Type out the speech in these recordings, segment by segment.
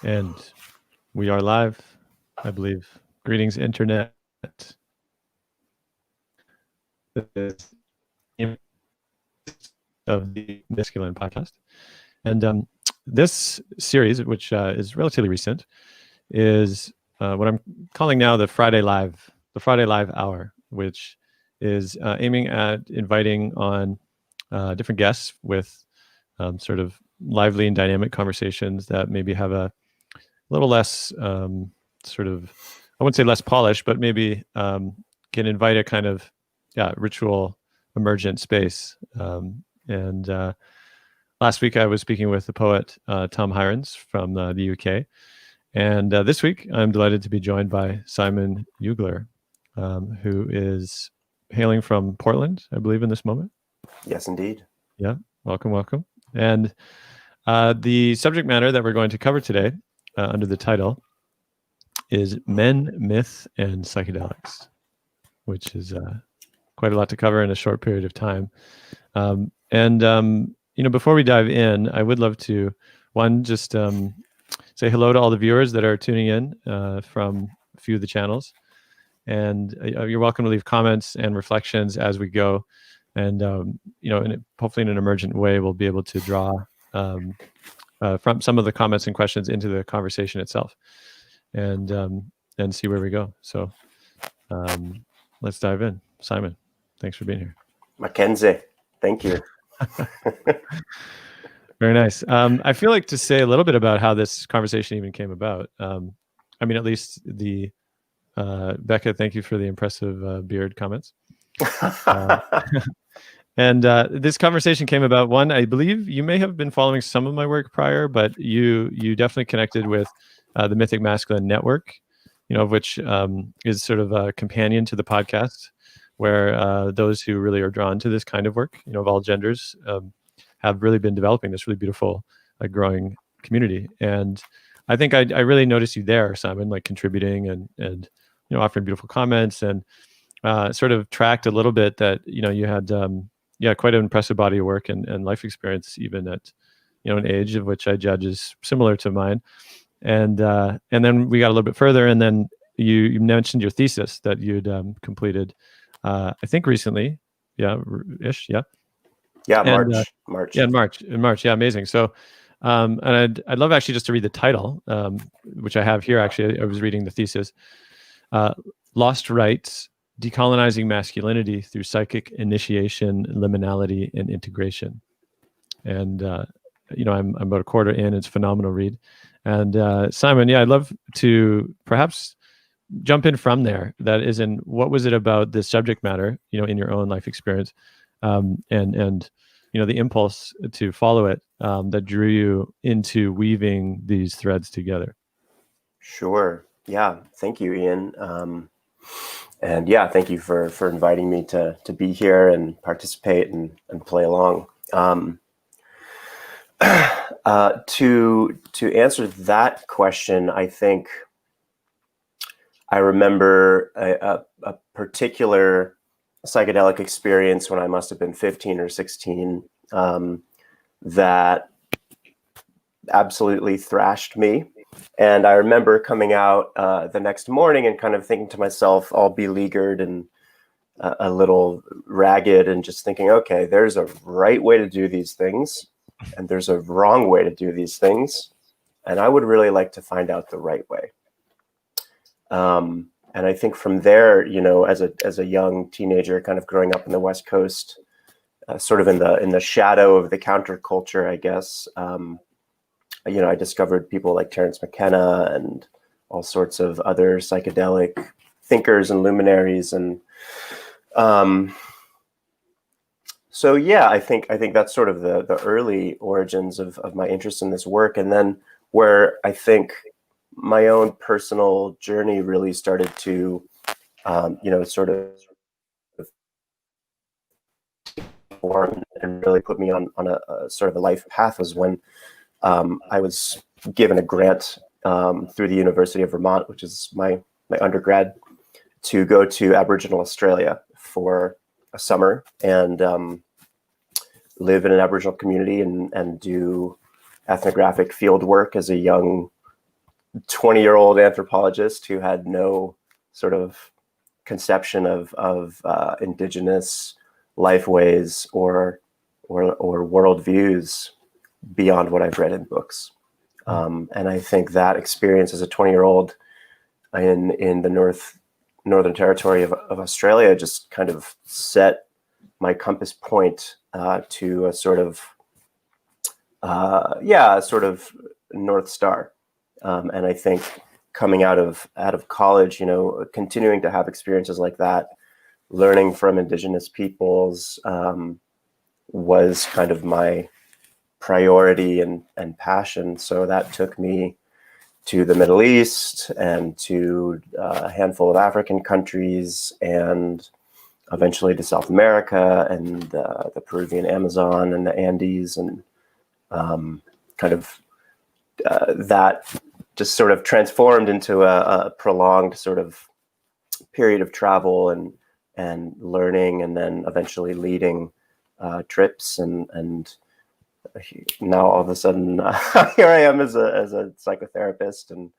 And we are live, I believe. Greetings, Internet. This is of the Masculine podcast. And this series, which is relatively recent, is what I'm calling now the Friday Live Hour, which is aiming at inviting on different guests with sort of lively and dynamic conversations that maybe have a little less sort of, I wouldn't say less polished, but maybe can invite a kind of ritual emergent space. And last week I was speaking with the poet Tom Hirons from the UK. And this week I'm delighted to be joined by Simon Yugler, who is hailing from Portland, I believe, in this moment. Yes, indeed. Yeah, welcome. And the subject matter that we're going to cover today under the title is Men, Myth, and Psychedelics, which is quite a lot to cover in a short period of time. Before we dive in, I would love to, just say hello to all the viewers that are tuning in from a few of the channels. And you're welcome to leave comments and reflections as we go. And, hopefully in an emergent way, we'll be able to draw from some of the comments and questions into the conversation itself and see where we go. So let's dive in. Simon, thanks for being here. Mackenzie, thank you. Very nice. I feel like to say a little bit about how this conversation even came about. At least the Becca, thank you for the impressive beard comments. And this conversation came about, one, I believe you may have been following some of my work prior, but you definitely connected with the Mythic Masculine Network, of which is sort of a companion to the podcast, where those who really are drawn to this kind of work, of all genders, have really been developing this really beautiful, growing community. And I think I really noticed you there, Simon, like contributing and offering beautiful comments, and sort of tracked a little bit that you had quite an impressive body of work and life experience, even at an age of which I judge is similar to mine. And then we got a little bit further, and then you mentioned your thesis that you'd completed, I think recently, March. Yeah, in March. Yeah, amazing. So, and I'd love actually just to read the title, which I have here. Actually, I was reading the thesis, Lost Rights: Decolonizing Masculinity Through Psychic Initiation, Liminality, and Integration. And I'm about a quarter in. It's a phenomenal read. And Simon, I'd love to perhaps jump in from there. That is, in what was it about this subject matter, in your own life experience, and the impulse to follow it that drew you into weaving these threads together? Sure. Yeah. Thank you, Ian. And thank you for inviting me to be here and participate and play along. To answer that question, I think I remember a particular psychedelic experience when I must have been 15 or 16 that absolutely thrashed me. And I remember coming out the next morning and kind of thinking to myself, all beleaguered and a little ragged, and just thinking, okay, there's a right way to do these things, and there's a wrong way to do these things. And I would really like to find out the right way. And I think from there, as a young teenager, kind of growing up in the West Coast, sort of in the shadow of the counterculture, I guess, I discovered people like Terence McKenna and all sorts of other psychedelic thinkers and luminaries. And I think that's sort of the early origins of my interest in this work. And then where I think my own personal journey really started to, sort of form and really put me on a sort of a life path was when I was given a grant through the University of Vermont, which is my undergrad, to go to Aboriginal Australia for a summer and live in an Aboriginal community and do ethnographic field work as a young 20-year-old anthropologist who had no sort of conception of indigenous lifeways or worldviews beyond what I've read in books. And I think that experience as a 20-year-old in the Northern Territory of Australia just kind of set my compass point to a sort of North Star. And I think coming out of college, continuing to have experiences like that, learning from Indigenous peoples was kind of my priority and passion. So that took me to the Middle East and to a handful of African countries, and eventually to South America and the Peruvian Amazon and the Andes, and that just sort of transformed into a prolonged sort of period of travel and learning, and then eventually leading trips, and now all of a sudden here I am as a psychotherapist, and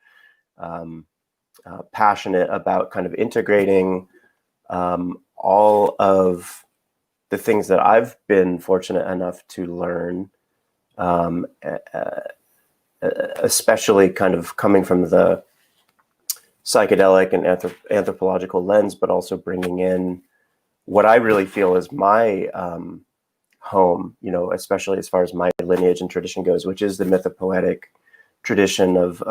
passionate about kind of integrating all of the things that I've been fortunate enough to learn, especially kind of coming from the psychedelic and anthropological lens, but also bringing in what I really feel is my home, especially as far as my lineage and tradition goes, which is the mythopoetic tradition of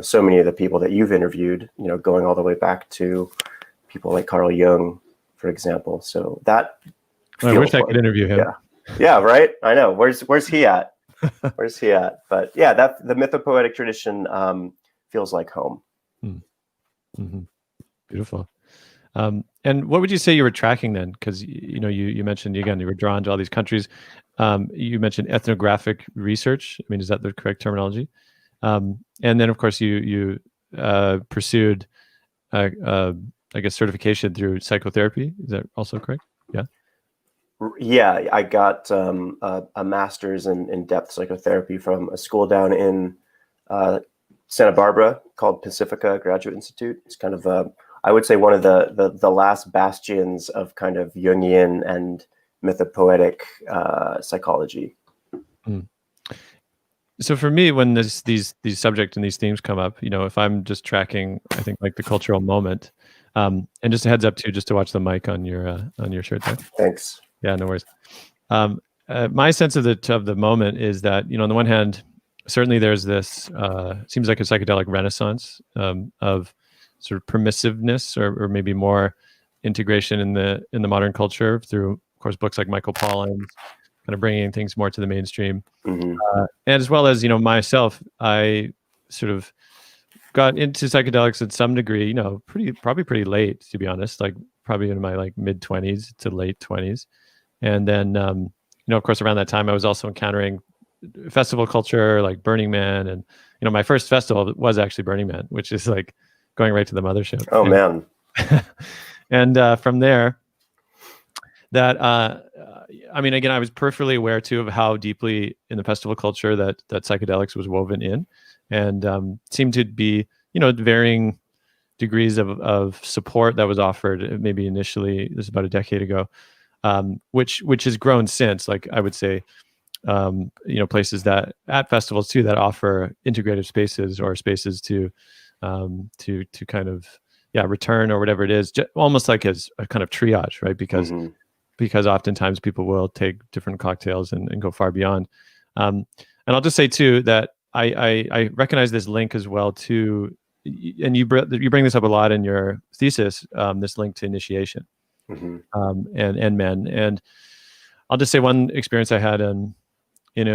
so many of the people that you've interviewed, going all the way back to people like Carl Jung, for example. So that I wish I could interview him. Yeah, right. I know. Where's he at? Where's he at? But yeah, that the mythopoetic tradition feels like home. Mm-hmm. Beautiful. And what would you say you were tracking then? Because you mentioned, again, you were drawn to all these countries. You mentioned ethnographic research. I mean, is that the correct terminology? And then, of course, you pursued, I guess, certification through psychotherapy. Is that also correct? Yeah. Yeah, I got a master's in depth psychotherapy from a school down in Santa Barbara called Pacifica Graduate Institute. It's kind of I would say one of the last bastions of kind of Jungian and mythopoetic psychology. So for me, when these subjects and these themes come up, if I'm just tracking, I think like the cultural moment, and just a heads up too, just to watch the mic on your shirt there. Thanks. Yeah, no worries. My sense of the moment is that, on the one hand, certainly there's this seems like a psychedelic renaissance of sort of permissiveness, or maybe more integration in the modern culture through, of course, books like Michael Pollan's, kind of bringing things more to the mainstream. Mm-hmm. And as well as, myself, I sort of got into psychedelics at some degree, probably pretty late, to be honest, like probably in my like mid 20s to late 20s. And then, of course, around that time, I was also encountering festival culture like Burning Man. And, my first festival was actually Burning Man, which is like going right to the mothership. Oh, man. And from there, that, I mean, again, I was peripherally aware too of how deeply in the festival culture that psychedelics was woven in, and seemed to be, varying degrees of support that was offered. Maybe initially, this is about a decade ago, which has grown since. Like I would say, places that at festivals too that offer integrative spaces, or spaces to kind of return, or whatever it is, almost like as a kind of triage, right? Because oftentimes people will take different cocktails and go far beyond. And I'll just say too that I recognize this link as well to, and you bring this up a lot in your thesis, this link to initiation, and men. And I'll just say one experience I had it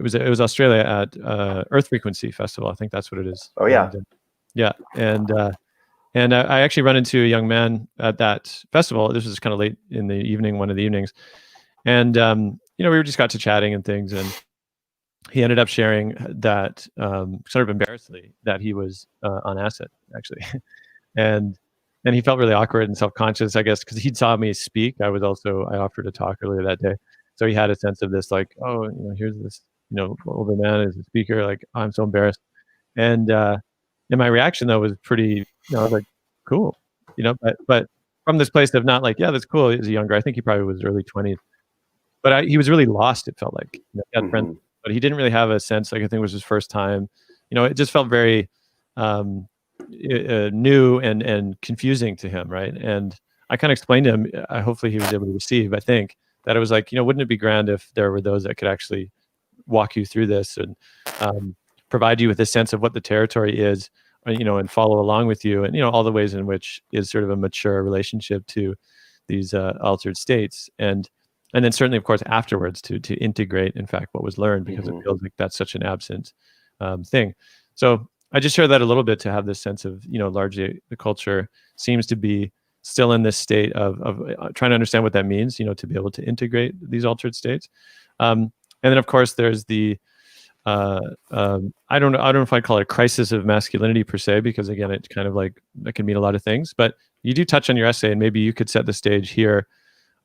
was Australia at Earth Frequency Festival. I think that's what it is. Oh yeah. And I actually run into a young man at that festival. This was kind of late in the evening, one of the evenings. And, we just got to chatting and things. And he ended up sharing that, sort of embarrassedly, that he was on acid, actually. and he felt really awkward and self-conscious, I guess, because he saw me speak. I offered a talk earlier that day. So he had a sense of this, like, oh, here's this older man as a speaker, like, I'm so embarrassed. And my reaction though was pretty, I was like, cool, but from this place of not like, yeah, that's cool. He's younger. I think he probably was early 20s, but he was really lost. It felt like, he had friends, but he didn't really have a sense. Like, I think it was his first time. It just felt very new and confusing to him, right? And I kind of explained to him. Hopefully, he was able to receive. I think that it was like, wouldn't it be grand if there were those that could actually walk you through this and provide you with a sense of what the territory is, and follow along with you, and all the ways in which is sort of a mature relationship to these altered states, and then certainly, of course, afterwards to integrate, in fact, what was learned, because it feels like that's such an absent thing. So I just share that a little bit to have this sense of, largely the culture seems to be still in this state of trying to understand what that means, to be able to integrate these altered states. And then, of course, there's the I don't know if I'd call it a crisis of masculinity per se, because again, it's kind of like that can mean a lot of things. But you do touch on your essay, and maybe you could set the stage here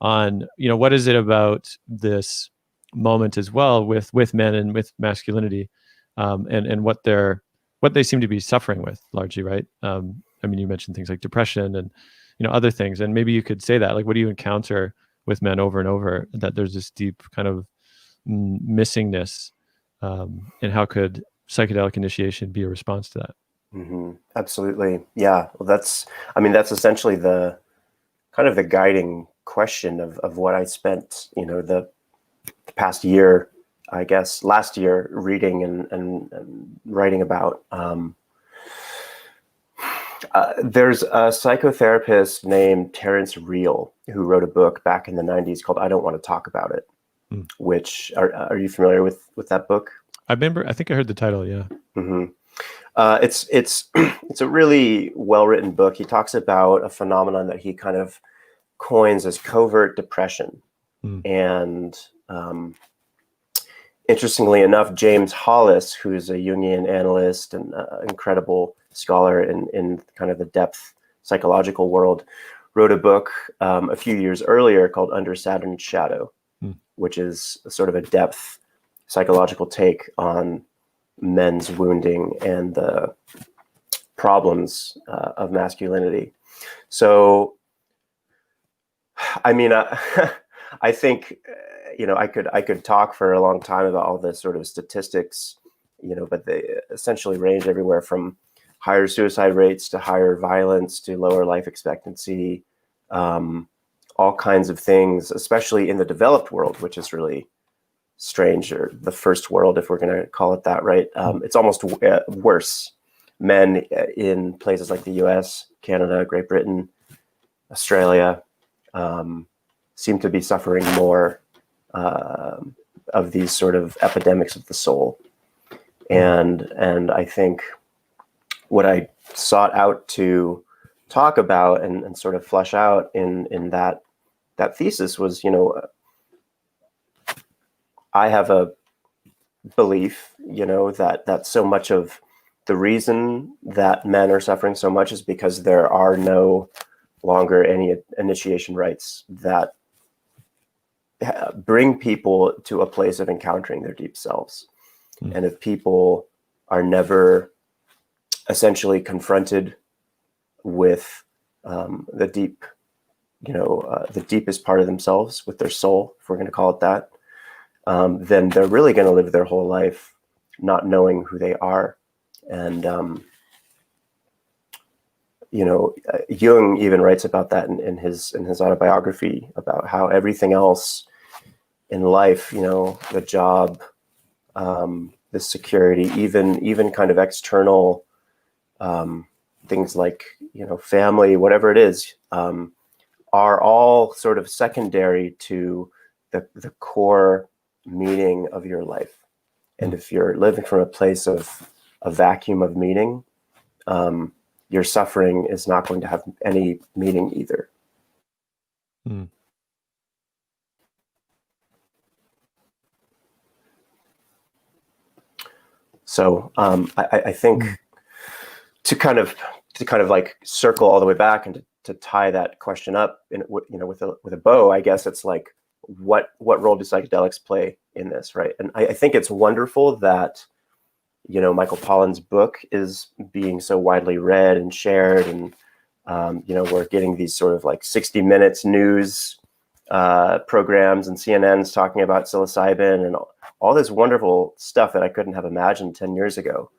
on, what is it about this moment as well with men and with masculinity, and what they seem to be suffering with largely, right? I mean, you mentioned things like depression and other things, and maybe you could say that, like, what do you encounter with men over and over, that there's this deep kind of missingness, and how could psychedelic initiation be a response to that? Absolutely, yeah. Well, that's essentially the kind of the guiding question of what I spent, the past year, I guess, last year, reading and writing about. There's a psychotherapist named Terrence Real who wrote a book back in the 90s called "I Don't Want to Talk About It," which are you familiar with that book? I think I heard the title. Yeah. It's a really well-written book. He talks about a phenomenon that he kind of coins as covert depression. And interestingly enough, James Hollis, who's a Jungian analyst and incredible scholar in kind of the depth psychological world, wrote a book a few years earlier called Under Saturn's Shadow, which is sort of a depth psychological take on men's wounding and the problems of masculinity. So, I mean, I think, I could talk for a long time about all the sort of statistics, but they essentially range everywhere from higher suicide rates to higher violence to lower life expectancy, all kinds of things, especially in the developed world, which is really strange, or the first world, if we're going to call it that, right? It's almost worse. Men in places like the US, Canada, Great Britain, Australia, seem to be suffering more of these sort of epidemics of the soul. And I think what I sought out to talk about and sort of flesh out in that thesis was, I have a belief, that so much of the reason that men are suffering so much is because there are no longer any initiation rites that bring people to a place of encountering their deep selves. And if people are never essentially confronted with the deep, the deepest part of themselves, with their soul, if we're going to call it that, then they're really going to live their whole life not knowing who they are. And, Jung even writes about that in his autobiography, about how everything else in life, the job, the security, even kind of external things like, family, whatever it is, are all sort of secondary to the core meaning of your life. And if you're living from a place of a vacuum of meaning, your suffering is not going to have any meaning either. So I think to kind of like circle all the way back and to tie that question up with a bow, I guess it's like, what role do psychedelics play in this, right? And I think it's wonderful that, Michael Pollan's book is being so widely read and shared, and we're getting these sort of like 60 Minutes news programs and CNN's talking about psilocybin and all this wonderful stuff that I couldn't have imagined 10 years ago.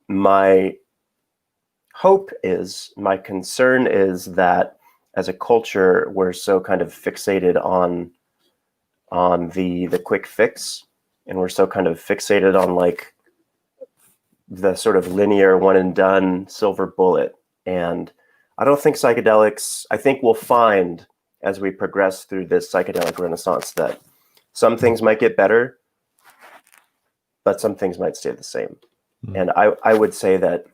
My concern is that as a culture, we're so kind of fixated on the quick fix, and we're so kind of fixated on like the sort of linear one and done silver bullet. And I don't think psychedelics, I think we'll find as we progress through this psychedelic renaissance that some things might get better, but some things might stay the same. And I would say that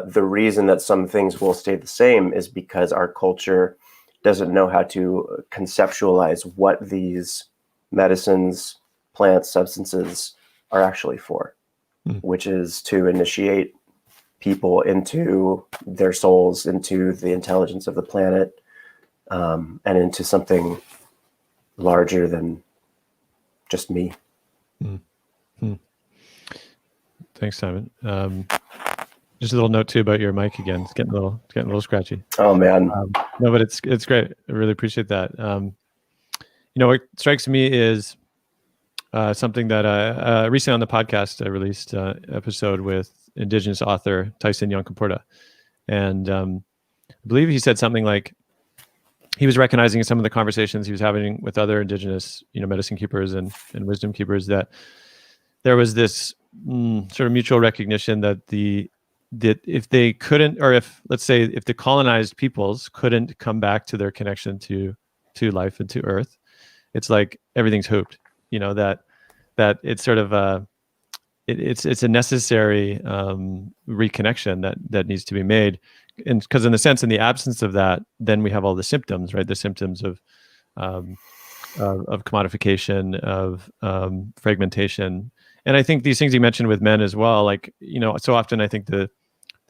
the reason that some things will stay the same is because our culture doesn't know how to conceptualize what these medicines, plants, substances are actually for, which is to initiate people into their souls, into the intelligence of the planet, and into something larger than just me. Thanks, Simon. Just a little note too about your mic again. It's getting a little scratchy. Oh man. No, but it's great. I really appreciate that. What strikes me is something that recently on the podcast I released episode with Indigenous author Tyson Yonkaporta, and I believe he said something like he was recognizing in some of the conversations he was having with other Indigenous, medicine keepers and wisdom keepers, that there was this sort of mutual recognition that if they couldn't, or if, let's say, if the colonized peoples couldn't come back to their connection to life and to earth, it's like everything's hooped. That it's sort of it's a necessary reconnection that needs to be made, and because in the sense, in the absence of that, then we have all the symptoms, right? The symptoms of commodification, of fragmentation. And I think these things you mentioned with men as well, like, so often I think the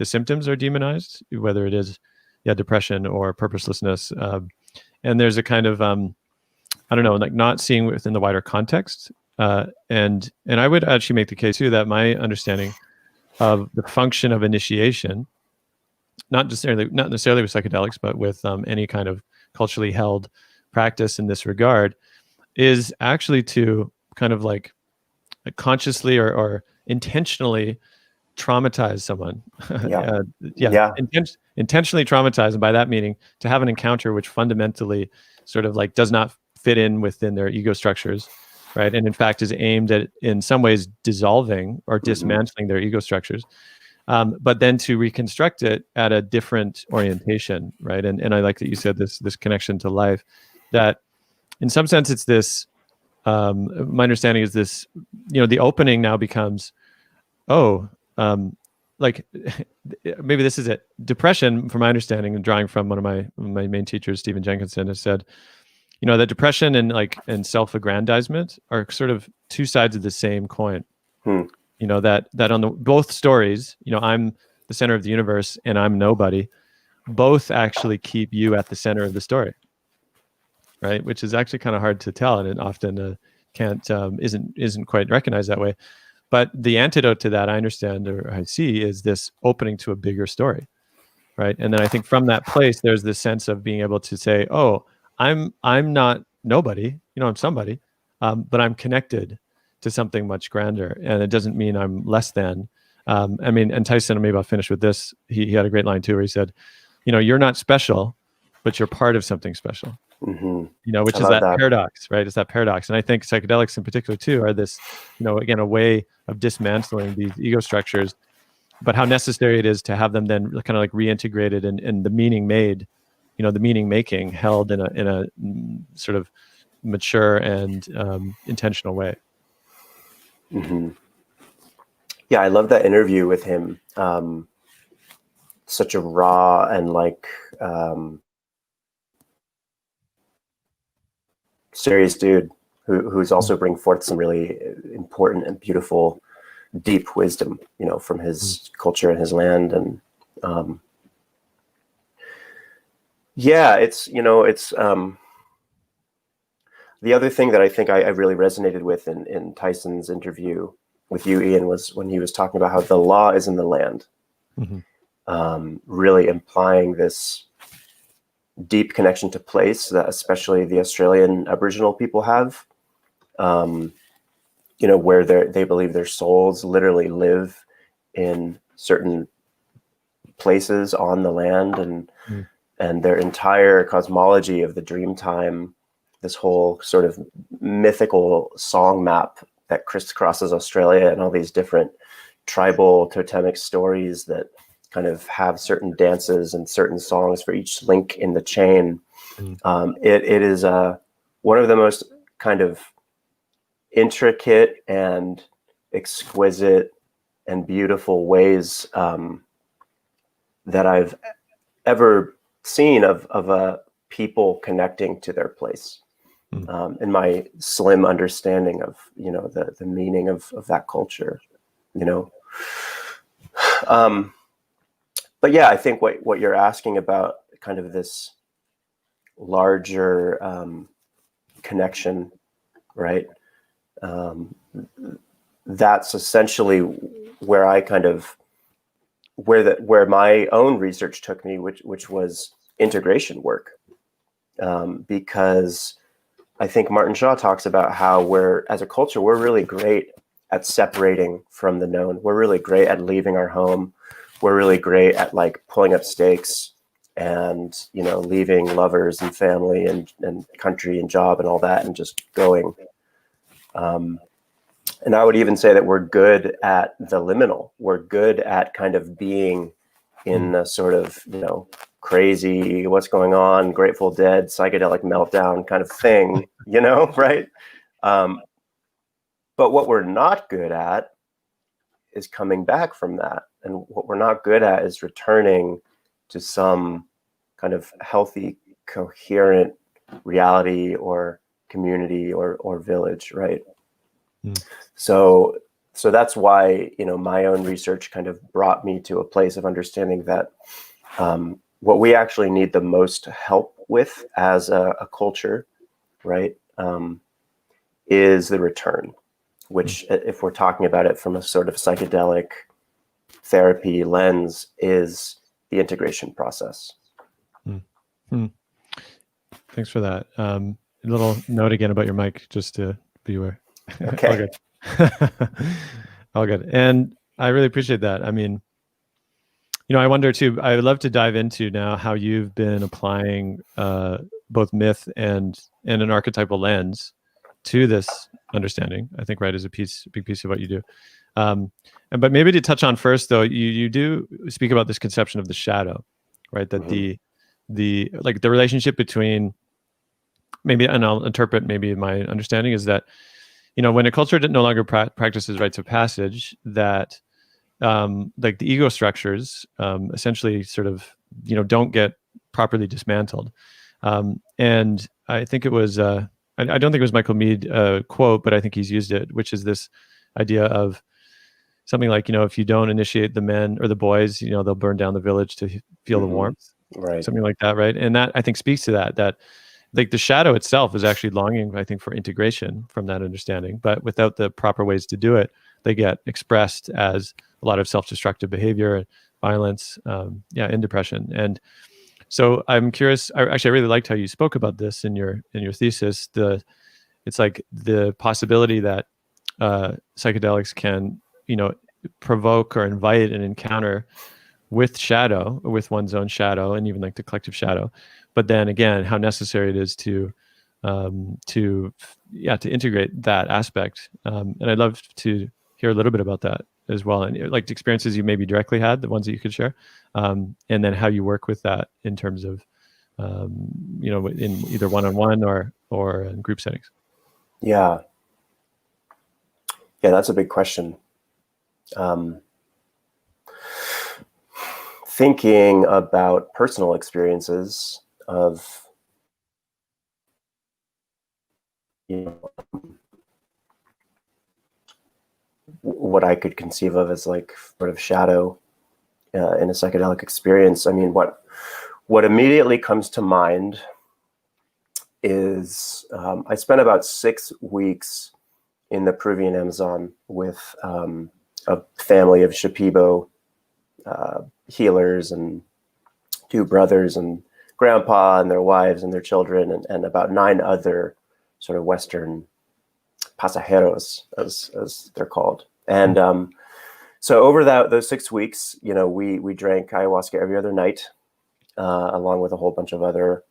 symptoms are demonized, whether it is depression or purposelessness. And there's a kind of, I don't know, like not seeing within the wider context. And I would actually make the case too, that my understanding of the function of initiation, not necessarily with psychedelics, but with any kind of culturally held practice in this regard, is actually to kind of like consciously or intentionally traumatize someone. Intentionally traumatize, and by that meaning to have an encounter which fundamentally sort of like does not fit within their ego structures, right? And in fact is aimed at, in some ways, dissolving or dismantling their ego structures, but then to reconstruct it at a different orientation, right? And I like that you said this connection to life, that in some sense it's this, my understanding is this, the opening now becomes, like maybe this is it. Depression, from my understanding, and drawing from one of my main teachers, Stephen Jenkinson, has said, that depression and self-aggrandizement are sort of two sides of the same coin. That on both stories, I'm the center of the universe and I'm nobody, both actually keep you at the center of the story, right? Which is actually kind of hard to tell, and it often isn't quite recognized that way. But the antidote to that, I understand, or I see, is this opening to a bigger story, right? And then I think from that place, there's this sense of being able to say, "Oh, I'm not nobody, I'm somebody, but I'm connected to something much grander, and it doesn't mean I'm less than." And Tyson, maybe I'll finish with this. He had a great line too, where he said, "You're not special, but you're part of something special." Which is that paradox, right? It's that paradox. And I think psychedelics in particular too are this, again, a way of dismantling these ego structures, but how necessary it is to have them then kind of like reintegrated and the meaning made, the meaning making held in a sort of mature and intentional way. Yeah, I love that interview with him. Such a raw and serious dude who's also bring forth some really important and beautiful, deep wisdom, from his culture and his land. And Yeah, it's the other thing that I think I really resonated with in Tyson's interview with you, Ian, was when he was talking about how the law is in the land, really implying this deep connection to place that especially the Australian Aboriginal people have, where they believe their souls literally live in certain places on the land, and their entire cosmology of the dream time, this whole sort of mythical song map that crisscrosses Australia and all these different tribal totemic stories that kind of have certain dances and certain songs for each link in the chain. It is one of the most kind of intricate and exquisite and beautiful ways that I've ever seen of a people connecting to their place. In my slim understanding of the meaning of that culture, but yeah, I think what you're asking about, kind of this larger connection, right? That's essentially where I kind of where my own research took me, which was integration work, because I think Martin Shaw talks about how as a culture, we're really great at separating from the known. We're really great at leaving our home. We're really great at like pulling up stakes and, leaving lovers and family and country and job and all that and just going. And I would even say that we're good at the liminal. We're good at kind of being in a sort of, crazy, what's going on, Grateful Dead, psychedelic meltdown kind of thing, right? But what we're not good at is coming back from that. And what we're not good at is returning to some kind of healthy, coherent reality or community or village, right? So that's why, my own research kind of brought me to a place of understanding that what we actually need the most help with as a culture, right, is the return, which, if we're talking about it from a sort of psychedelic therapy lens, is the integration process. Thanks for that. A little note again about your mic, just to be aware. Okay. All good. All good. And I really appreciate that. I mean, I wonder too, I would love to dive into now how you've been applying both myth and an archetypal lens to this understanding, I think, right, is a big piece of what you do. But maybe to touch on first, though, you do speak about this conception of the shadow, right? That the relationship between, maybe, and I'll interpret, maybe my understanding is that, when a culture no longer practices rites of passage, that like the ego structures essentially sort of, don't get properly dismantled. And I think it was, I don't think it was Michael Meade quote, but I think he's used it, which is this idea of something like, if you don't initiate the men or the boys, they'll burn down the village to feel the warmth, right? Something like that, right? And that, I think, speaks to that like the shadow itself is actually longing, I think, for integration from that understanding, but without the proper ways to do it, they get expressed as a lot of self-destructive behavior, violence, and depression. And so I'm curious. I really liked how you spoke about this in your thesis. It's like the possibility that psychedelics can, provoke or invite an encounter with shadow, or with one's own shadow, and even like the collective shadow. But then again, how necessary it is to integrate that aspect. And I'd love to hear a little bit about that as well, and like the experiences you maybe directly had, the ones that you could share, and then how you work with that in terms of, in either one-on-one or in group settings. Yeah, that's a big question. Thinking about personal experiences of, what I could conceive of as like sort of shadow in a psychedelic experience. I mean, what what immediately comes to mind is I spent about 6 weeks in the Peruvian Amazon with a family of Shipibo healers, and 2 brothers and grandpa and their wives and their children, and about 9 other sort of Western pasajeros, as they're called. And so over those 6 weeks, you know, we drank ayahuasca every other night, along with a whole bunch of other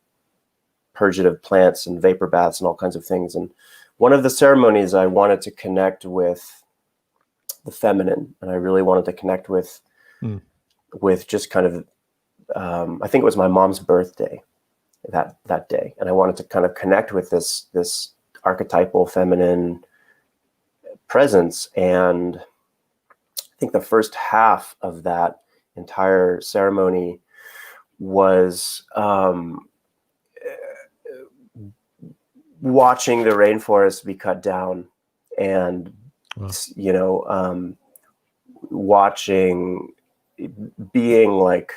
purgative plants and vapor baths and all kinds of things. And one of the ceremonies, I wanted to connect with the feminine, and I really wanted to connect with just kind of, I think it was my mom's birthday that day, and I wanted to kind of connect with this archetypal feminine presence. And I think the first half of that entire ceremony was watching the rainforest be cut down, and you know, watching, being like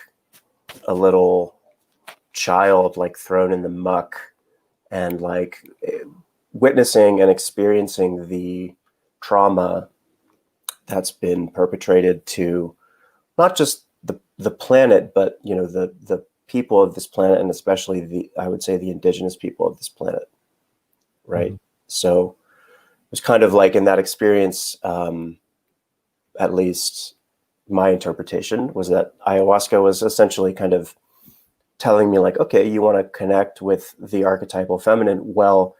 a little child, like thrown in the muck, and like witnessing and experiencing the trauma that's been perpetrated to not just the planet, but, you know, the people of this planet, and especially I would say the indigenous people of this planet, right? So it was kind of like, in that experience, at least my interpretation was that ayahuasca was essentially kind of telling me, like, okay, you want to connect with the archetypal feminine. Well,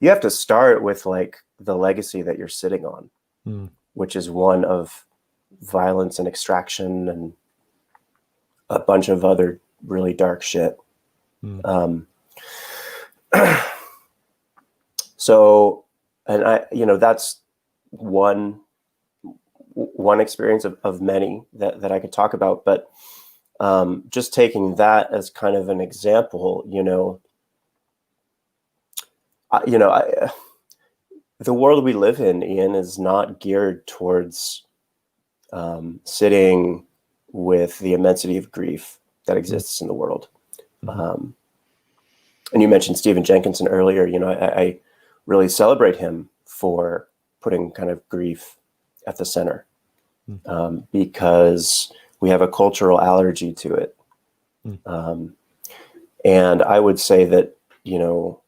you have to start with like the legacy that you're sitting on, which is one of violence and extraction and a bunch of other really dark shit. So, and I, you know, that's one experience of many that I could talk about, but just taking that as kind of an example, you know, the world we live in, Ian, is not geared towards sitting with the immensity of grief that exists in the world. And you mentioned Stephen Jenkinson earlier. You know, I really celebrate him for putting kind of grief at the center, because we have a cultural allergy to it. And I would say that, you know,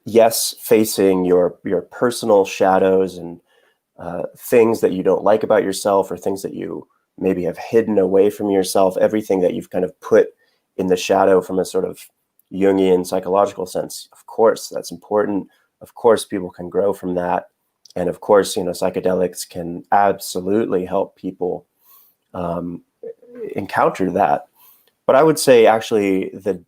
yes, facing your personal shadows and things that you don't like about yourself, or things that you maybe have hidden away from yourself, everything that you've kind of put in the shadow from a sort of Jungian psychological sense. Of course, that's important. Of course, people can grow from that. And of course, you know, psychedelics can absolutely help people encounter that. But I would say actually the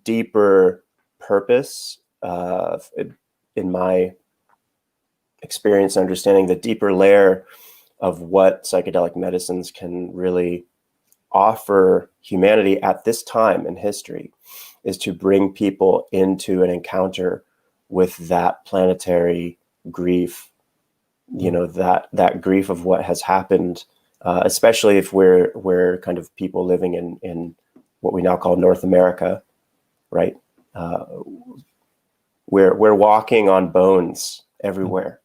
deeper purpose, in my experience, understanding the deeper layer of what psychedelic medicines can really offer humanity at this time in history, is to bring people into an encounter with that planetary grief, you know, that grief of what has happened, especially if we're kind of people living in what we now call North America, right? We're walking on bones everywhere,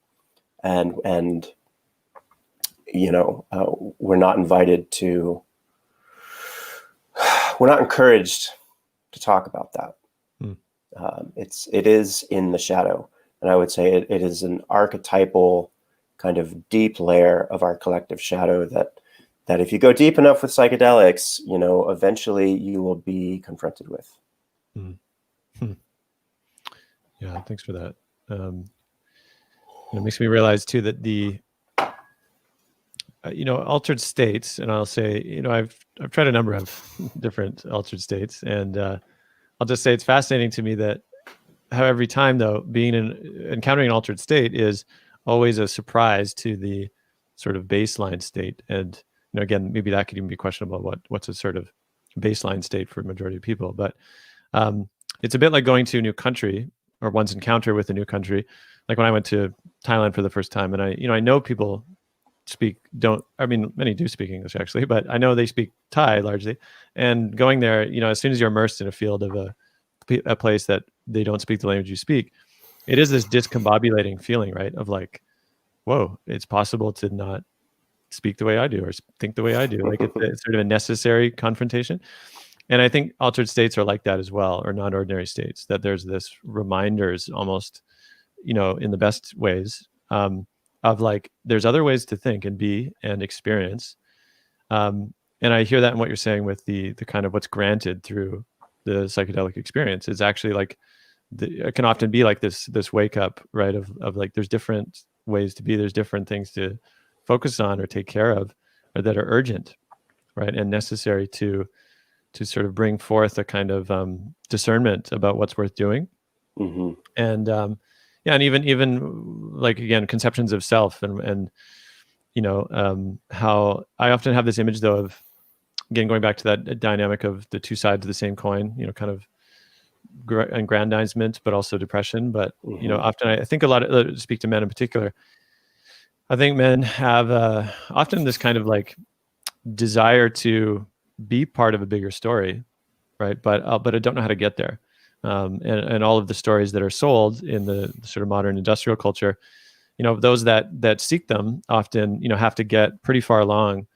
and you know, we're not encouraged to talk about that. It is in the shadow, and I would say it is an archetypal kind of deep layer of our collective shadow that if you go deep enough with psychedelics, you know, eventually you will be confronted with. Yeah, thanks for that. It makes me realize too that the you know, altered states, and I'll say, you know, I've tried a number of different altered states, and I'll just say it's fascinating to me that how every time, though, encountering an altered state is always a surprise to the sort of baseline state. And, you know, again, maybe that could even be questionable. What's a sort of baseline state for a majority of people? But it's a bit like going to a new country, or one's encounter with a new country. Like when I went to Thailand for the first time, and I know people many do speak English actually, but I know they speak Thai largely. And going there, as soon as you're immersed in a field of a place that they don't speak the language you speak, it is this discombobulating feeling, right? Of like, whoa, it's possible to not speak the way I do or think the way I do. Like it's sort of a necessary confrontation. And I think altered states are like that as well, or non-ordinary states, that there's this reminders almost, in the best ways, of like, there's other ways to think and be and experience. And I hear that in what you're saying with the kind of what's granted through the psychedelic experience is actually like, it can often be like this wake up, right? Of like, there's different ways to be, there's different things to focus on or take care of, or that are urgent, right? And necessary to sort of bring forth a kind of discernment about what's worth doing. Mm-hmm. And and even like, again, conceptions of self and how I often have this image though of, again, going back to that dynamic of the two sides of the same coin, kind of aggrandizement, but also depression. But often I think a lot of, speak to men in particular, I think men have often this kind of like desire to be part of a bigger story, right? But I don't know how to get there. And all of the stories that are sold in the sort of modern industrial culture, those that seek them often, have to get pretty far along,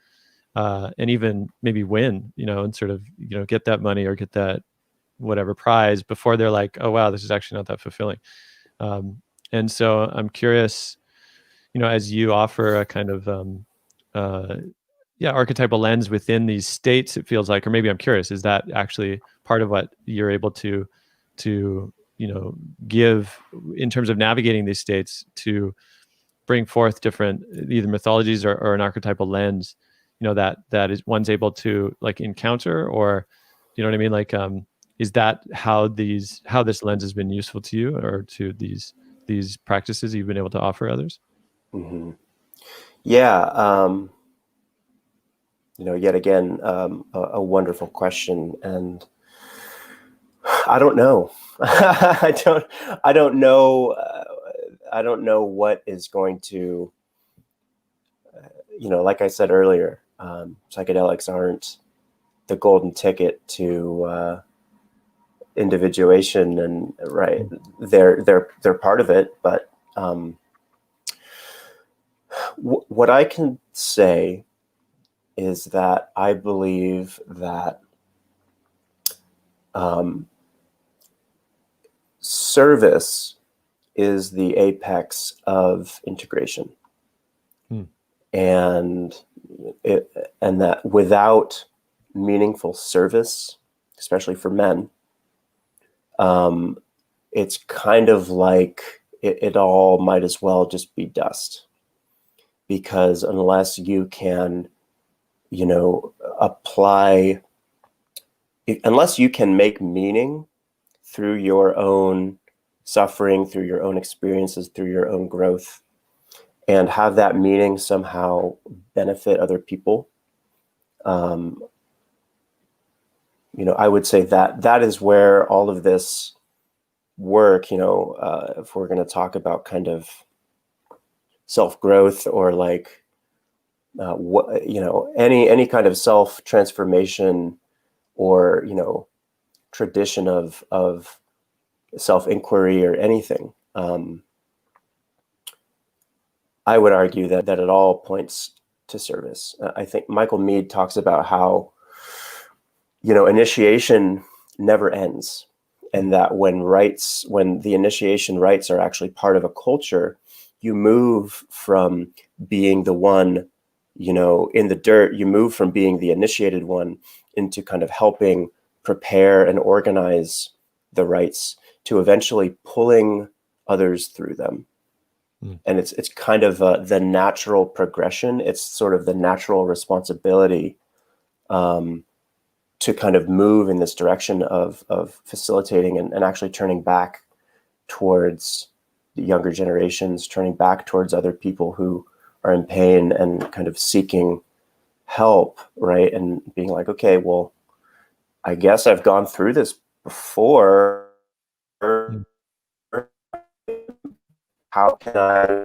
and even maybe win, and sort of, get that money or get that whatever prize before they're like, oh wow, this is actually not that fulfilling. And so I'm curious, as you offer a kind of archetypal lens within these states, it feels like, or maybe I'm curious, is that actually part of what you're able to give in terms of navigating these states, to bring forth different either mythologies or an archetypal lens, that is one's able to like encounter, or you know what I mean? Like, is that how this lens has been useful to you, or to these practices you've been able to offer others? Mm-hmm. Yeah. Yet again, a wonderful question. And I don't know. I don't know. I don't know what is going to, like I said earlier, psychedelics aren't the golden ticket to individuation, and right, they're part of it. But what I can say is that I believe that service is the apex of integration. And that without meaningful service, especially for men, it's kind of like it all might as well just be dust. Because unless you can, unless you can make meaning through your own suffering, through your own experiences, through your own growth, and have that meaning somehow benefit other people, I would say that is where all of this work, if we're going to talk about kind of self-growth, or like any kind of self-transformation, or tradition of self-inquiry or anything, I would argue that it all points to service. I think Michael Meade talks about how initiation never ends, and that when the initiation rites are actually part of a culture, you move from being the one, in the dirt, you move from being the initiated one into kind of helping prepare and organize the rites, to eventually pulling others through them. And it's kind of the natural progression. It's sort of the natural responsibility to kind of move in this direction of facilitating and actually turning back towards the younger generations, turning back towards other people who are in pain and kind of seeking help, right? And being like, okay, well, I guess I've gone through this before. How can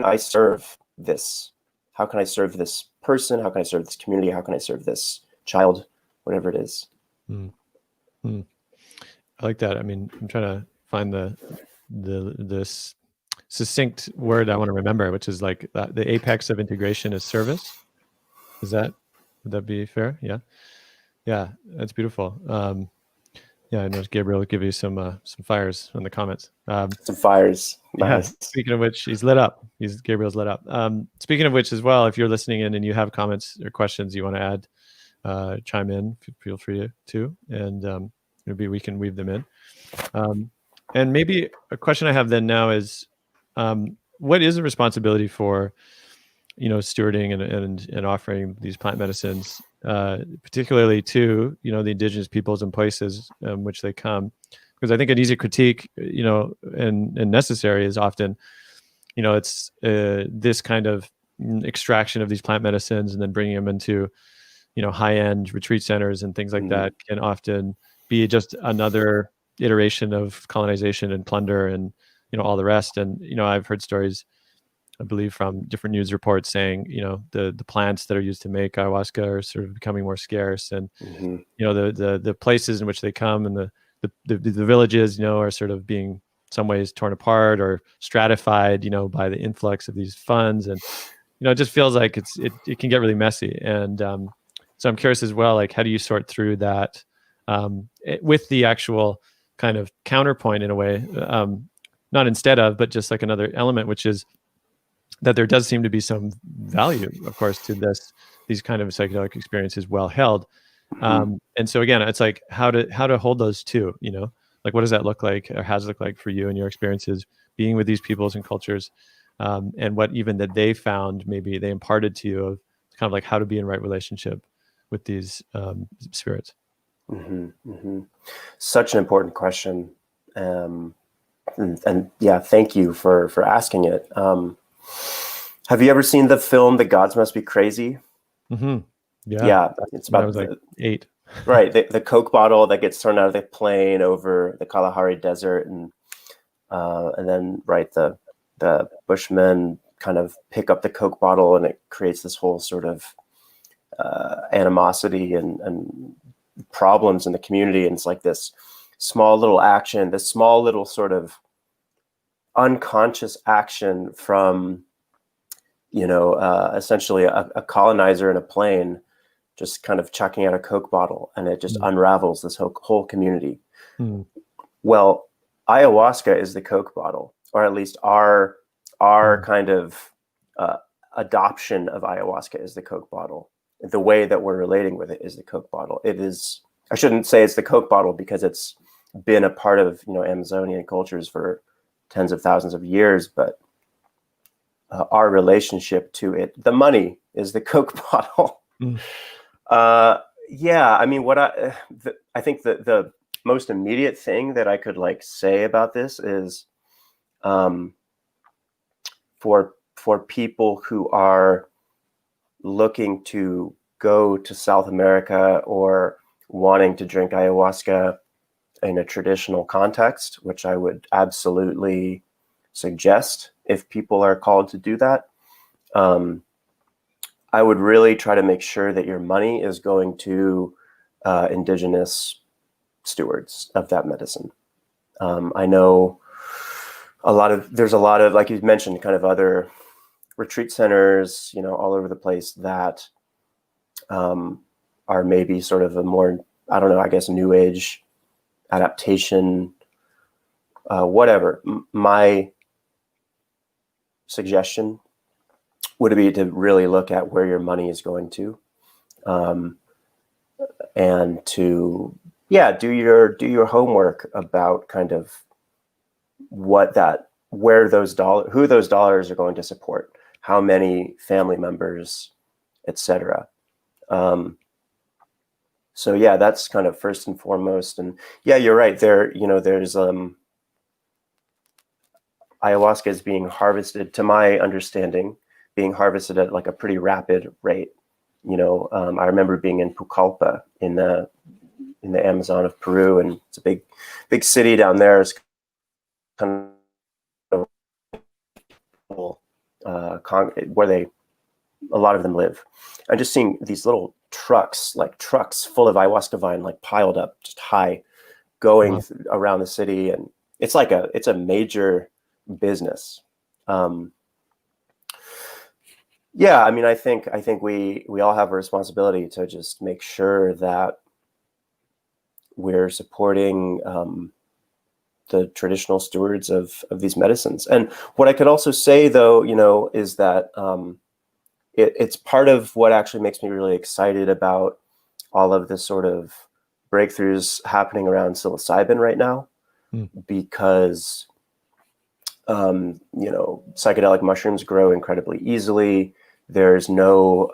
I serve this how can I serve this person? How can I serve this community? How can I serve this child? Whatever it is. Mm. Mm. I like that. I mean, I'm trying to find this succinct word I want to remember, which is like the apex of integration is service. Would that be fair? Yeah. Yeah. That's beautiful. Yeah. I know Gabriel will give you some fires in the comments. Some fires. Yeah. Nice. Speaking of which, he's lit up. Gabriel's lit up. Speaking of which as well, if you're listening in and you have comments or questions you want to add, chime in, feel free to, and maybe we can weave them in. And maybe a question I have then now is, what is the responsibility for, stewarding and offering these plant medicines, particularly to, the indigenous peoples and places which they come? Because I think an easy critique, and necessary is often, it's this kind of extraction of these plant medicines and then bringing them into, high-end retreat centers and things like that can often be just another iteration of colonization and plunder and, all the rest. And, I've heard stories, I believe, from different news reports saying, the plants that are used to make ayahuasca are sort of becoming more scarce. And, the places in which they come and the villages, are sort of being some ways torn apart or stratified, by the influx of these funds. And, it just feels like it can get really messy. And so I'm curious as well, like, how do you sort through that with the actual kind of counterpoint in a way, not instead of, but just like another element, which is that there does seem to be some value, of course, to these kind of psychedelic experiences well held. And so again, it's like how to hold those two, like what does that look like, or has it looked like for you and your experiences being with these peoples and cultures, and what even that they found, maybe they imparted to you of kind of like how to be in right relationship with these spirits. Such an important question. And yeah, thank you for asking it. Have you ever seen the film The Gods Must Be Crazy? Yeah, it's about I was like 8. Right, the Coke bottle that gets thrown out of the plane over the Kalahari Desert, and then the Bushmen kind of pick up the Coke bottle, and it creates this whole sort of animosity and problems in the community. And it's like this small little action, this small little sort of unconscious action from, essentially a colonizer in a plane just kind of chucking out a Coke bottle, and it just unravels this whole community. Well, ayahuasca is the Coke bottle, or at least our kind of adoption of ayahuasca is the Coke bottle. The way that we're relating with it is the Coke bottle. It is, I shouldn't say it's the Coke bottle because it's been a part of, Amazonian cultures for tens of thousands of years, but our relationship to it, the money is the Coke bottle. Yeah, I mean, I think the most immediate thing that I could say about this is, for people who are looking to go to South America or wanting to drink ayahuasca in a traditional context, which I would absolutely suggest if people are called to do that. I would really try to make sure that your money is going to indigenous stewards of that medicine. I know there's a lot of, like you mentioned, kind of other retreat centers, all over the place that are maybe sort of a more, I don't know, I guess, new age adaptation, whatever. My suggestion would be to really look at where your money is going to, and to, do your homework about kind of who those dollars are going to support, how many family members, etc. So yeah, that's kind of first and foremost. And yeah, you're right. There's ayahuasca is being harvested, to my understanding, being harvested at a pretty rapid rate. I remember being in Pucallpa in the Amazon of Peru, and it's a big city down there. It's kind of where they a lot of them live. And just seeing these little trucks full of ayahuasca vine, like piled up just high, going around the city. And it's a major business. Yeah, I mean, I think we all have a responsibility to just make sure that we're supporting the traditional stewards of these medicines. And what I could also say, though, is that it's part of what actually makes me really excited about all of this sort of breakthroughs happening around psilocybin right now, because psychedelic mushrooms grow incredibly easily. There's no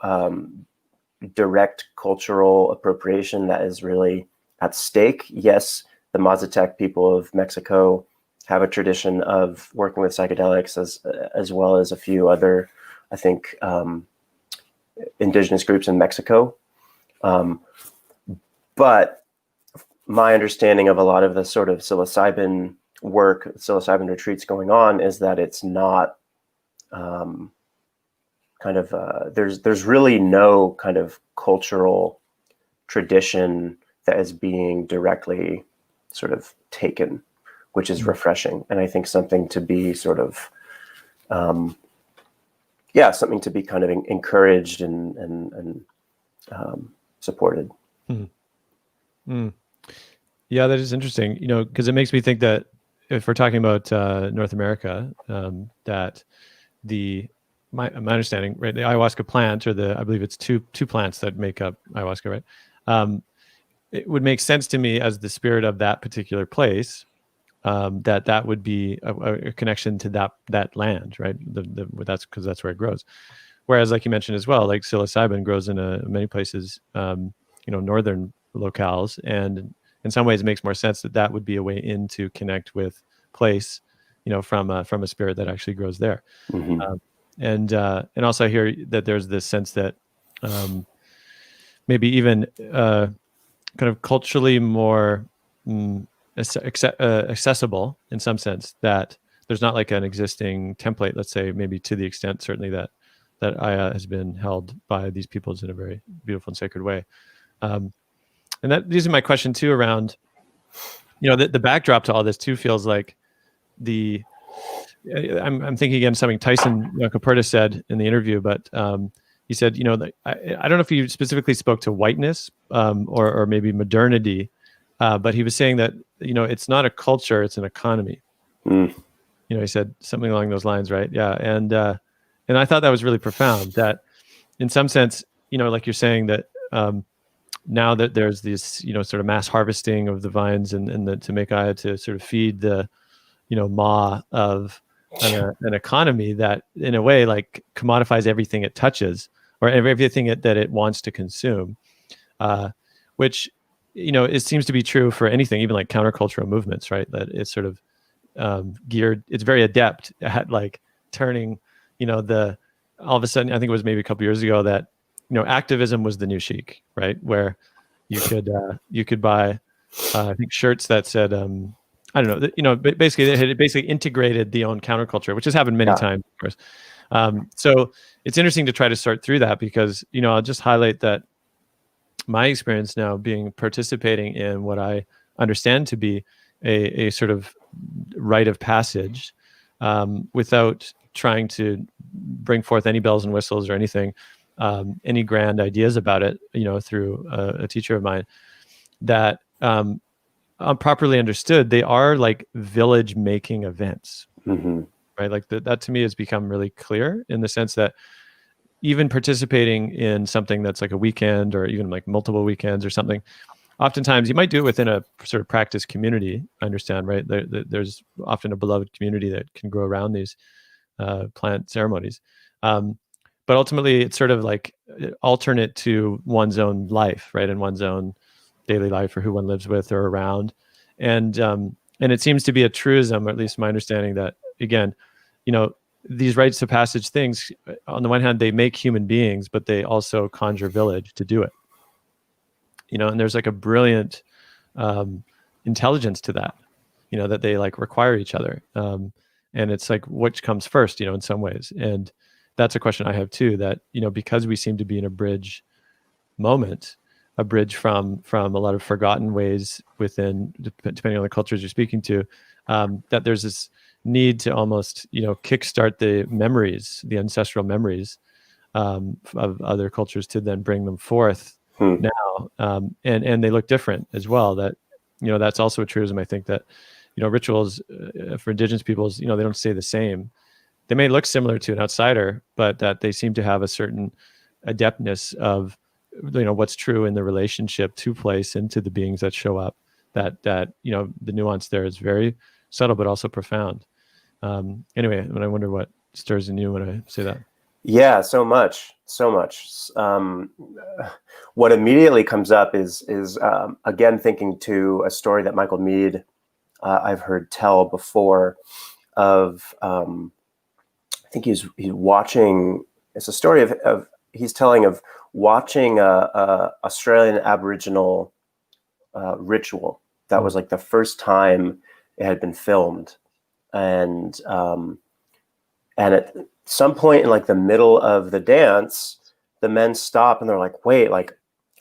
direct cultural appropriation that is really at stake. Yes, the Mazatec people of Mexico have a tradition of working with psychedelics, as well as a few other, I think, indigenous groups in Mexico. But my understanding of a lot of the sort of psilocybin psilocybin retreats going on is that it's not there's really no kind of cultural tradition that is being directly sort of taken, which is refreshing. And I think something to be sort of, something to be kind of encouraged and supported. Yeah, that is interesting, because it makes me think that if we're talking about North America, that my understanding, right, the ayahuasca plant, or I believe it's two plants that make up ayahuasca, right? It would make sense to me as the spirit of that particular place, that would be a connection to that land, right? That's because that's where it grows. Whereas, like you mentioned as well, like psilocybin grows in many places, northern locales, and in some ways it makes more sense that would be a way in to connect with place, from a spirit that actually grows there. And also I hear that there's this sense that maybe even kind of culturally more accessible in some sense, that there's not like an existing template, let's say, maybe to the extent certainly that Aya has been held by these peoples in a very beautiful and sacred way. And that leads to my question too around, the backdrop to all this too feels like I'm thinking again something Tyson Caperta said in the interview, but he said, I don't know if he specifically spoke to whiteness or maybe modernity, but he was saying that, it's not a culture, it's an economy. He said something along those lines, right? Yeah. And I thought that was really profound, that in some sense, like you're saying that now that there's this, sort of mass harvesting of the vines and to make Aya to sort of feed the, maw of an economy that in a way like commodifies everything it touches, or everything that it wants to consume, which, it seems to be true for anything, even like countercultural movements, right? That it's sort of geared, it's very adept at like turning, all of a sudden, I think it was maybe a couple years ago that, activism was the new chic, right? Where you could buy, I think, shirts that said, I don't know, basically it had basically integrated the own counterculture, which has happened many times, of course. So it's interesting to try to sort through that, because, I'll just highlight that my experience now participating in what I understand to be a sort of rite of passage, without trying to bring forth any bells and whistles or anything, any grand ideas about it, through a teacher of mine, that properly understood, they are like village making events, right? Like that to me has become really clear, in the sense that even participating in something that's like a weekend, or even like multiple weekends or something, oftentimes you might do it within a sort of practice community. I understand, right? There's often a beloved community that can grow around these plant ceremonies. But ultimately it's sort of like alternate to one's own life, right? And one's own daily life, or who one lives with or around. And it seems to be a truism, or at least my understanding, that again, these rites of passage things, on the one hand, they make human beings, but they also conjure village to do it. And there's like a brilliant intelligence to that, that they like require each other. And it's like, which comes first, in some ways. And that's a question I have too, that, because we seem to be in a bridge moment, a bridge from a lot of forgotten ways within, depending on the cultures you're speaking to, that there's this need to almost, kickstart the memories, the ancestral memories of other cultures, to then bring them forth now. And they look different as well. That, that's also a truism. I think that, rituals for Indigenous peoples, they don't stay the same. They may look similar to an outsider, but that they seem to have a certain adeptness of, what's true in the relationship to place and to the beings that show up. That the nuance there is very subtle, but also profound. Anyway, and I wonder what stirs in you when I say that. Yeah, so much. What immediately comes up is again thinking to a story that Michael Meade I've heard tell before of I think he's watching. It's a story of he's telling of watching a Australian Aboriginal ritual that was like the first time it had been filmed, and at some point in like the middle of the dance, the men stop and they're like, "Wait, like,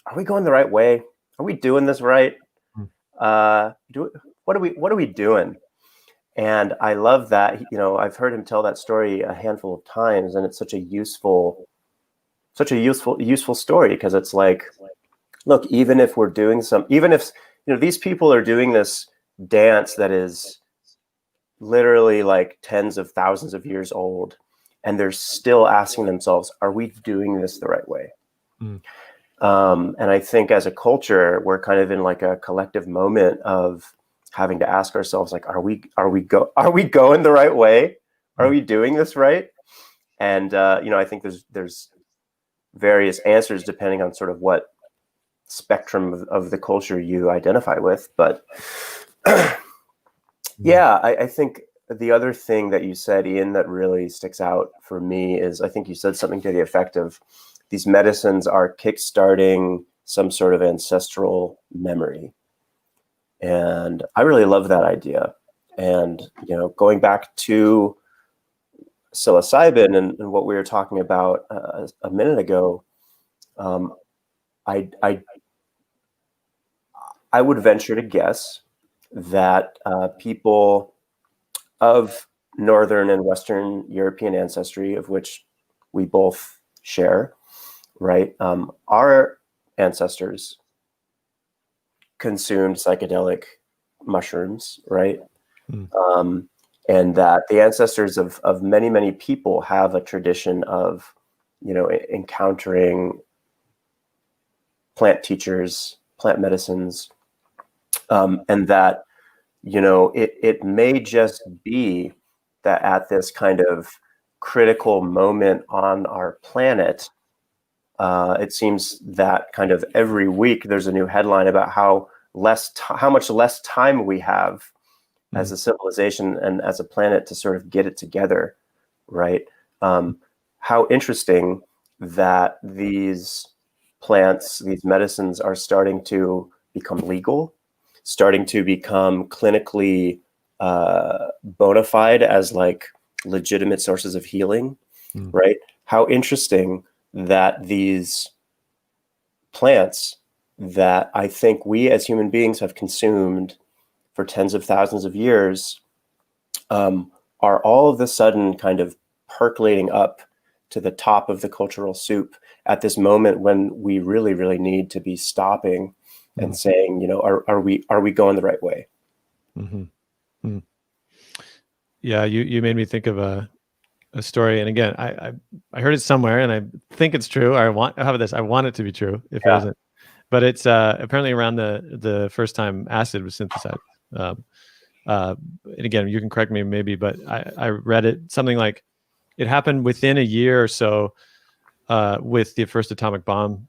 are we going the right way? Are we doing this right? What are we doing?" And I love that. I've heard him tell that story a handful of times, and it's such a useful story, because it's like, look, even if these people are doing this dance that is literally like tens of thousands of years old, and they're still asking themselves, are we doing this the right way? And I think as a culture, we're kind of in like a collective moment of having to ask ourselves, like, are we going the right way? Are we doing this right? And I think there's various answers depending on sort of what spectrum of the culture you identify with. But yeah, I think the other thing that you said, Ian, that really sticks out for me is, I think you said something to the effect of, these medicines are kickstarting some sort of ancestral memory. And I really love that idea. And, going back to psilocybin and what we were talking about a minute ago, I would venture to guess that people of Northern and Western European ancestry, of which we both share, right? Our ancestors consumed psychedelic mushrooms, right? And that the ancestors of many, many people have a tradition of, encountering plant teachers, plant medicines, and that, it may just be that at this kind of critical moment on our planet, it seems that kind of every week there's a new headline about how much less time we have as a civilization and as a planet to sort of get it together, right? How interesting that these plants, these medicines are starting to become legal, starting to become clinically bona fide as like legitimate sources of healing, right? How interesting that these plants that I think we as human beings have consumed for tens of thousands of years are all of a sudden kind of percolating up to the top of the cultural soup at this moment when we really, really need to be stopping and saying, are we going the right way? Yeah, you made me think of a story, and again, I heard it somewhere, and I think it's true. I want it to be true if it isn't. But it's apparently around the first time acid was synthesized. And again, you can correct me maybe, but I read it something like it happened within a year or so with the first atomic bomb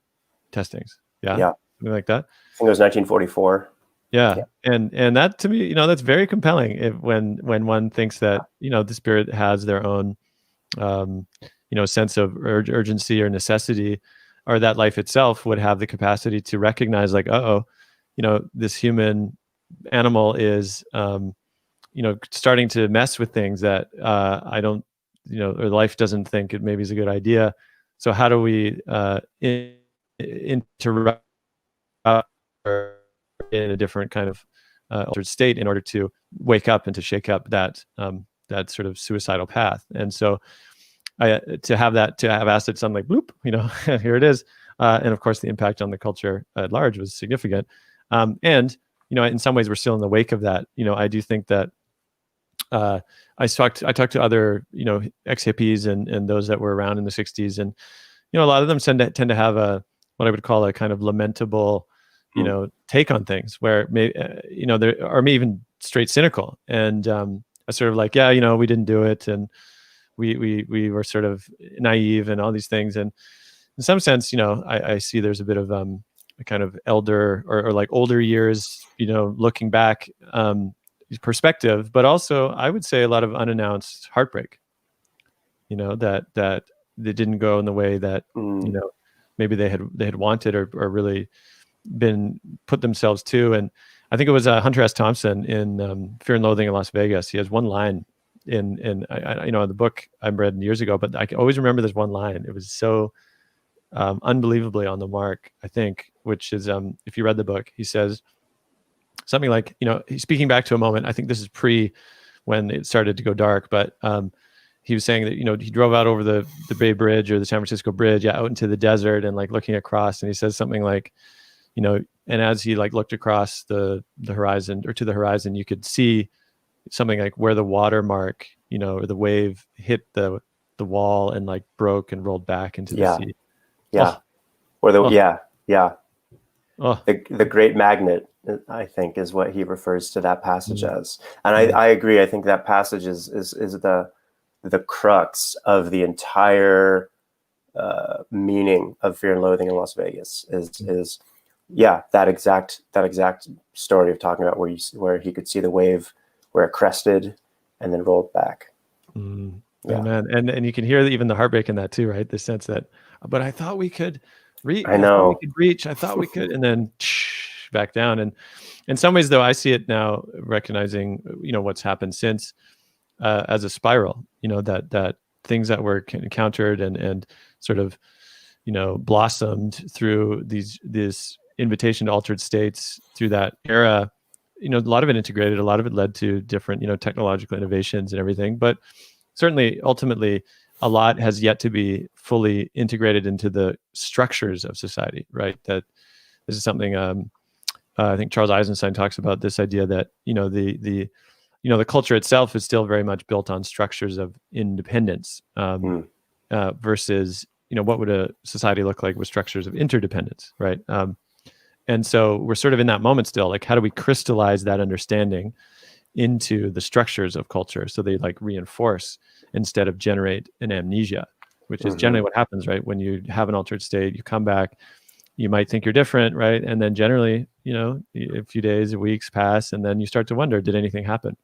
testings. Yeah, something like that. I think it was 1944. Yeah. And that to me, that's very compelling. When one thinks that the spirit has their own sense of urgency or necessity, or that life itself would have the capacity to recognize, like, this human animal is starting to mess with things that I don't or life doesn't think it maybe is a good idea. So how do we interrupt in a different kind of altered state in order to wake up and to shake up that sort of suicidal path? And so to have acid sound like bloop, here it is. And of course the impact on the culture at large was significant. And, in some ways we're still in the wake of that. I do think that I talked to other, ex-hippies and those that were around in the 60s. And, a lot of them tend to have what I would call a kind of lamentable, take on things where maybe, or maybe even straight cynical. And I sort of like, we didn't do it. And we were sort of naive and all these things. And in some sense, I see there's a bit of a kind of elder or like older years, looking back perspective, but also I would say a lot of unannounced heartbreak, that they didn't go in the way that, maybe they had wanted or really been put themselves to. And I think it was Hunter S. Thompson in Fear and Loathing in Las Vegas. He has one line in the book I read years ago, but I can always remember this one line. It was so unbelievably on the mark, I think, which is if you read the book, he says something like, he's speaking back to a moment. I think this is pre when it started to go dark, but he was saying that, he drove out over the Bay Bridge or the San Francisco Bridge, out into the desert and like looking across. And he says something like, and as he like looked across the horizon or to the horizon, you could see something like where the watermark, or the wave hit the wall and like broke and rolled back into the sea. Yeah. Or the great magnet, I think, is what he refers to that passage as. And I agree. I think that passage is the crux of the entire meaning of Fear and Loathing in Las Vegas is that exact story of talking about where he could see the wave where it crested and then rolled back. Yeah, man. And you can hear even the heartbreak in that too, right? The sense that, but I thought we could reach. I thought we could reach. I thought we could, and then back down. And in some ways, though, I see it now, recognizing what's happened since as a spiral. That things that were encountered and sort of blossomed through this invitation to altered states through that era. A lot of it integrated, a lot of it led to different technological innovations and everything, but certainly ultimately a lot has yet to be fully integrated into the structures of society, right? That this is something I think Charles Eisenstein talks about, this idea that the culture itself is still very much built on structures of independence versus what would a society look like with structures of interdependence, right? And so we're sort of in that moment still, like how do we crystallize that understanding into the structures of culture so they like reinforce instead of generate an amnesia, which is generally what happens, right? When you have an altered state, you come back, you might think you're different, right? And then generally, a few days, weeks pass, and then you start to wonder, did anything happen?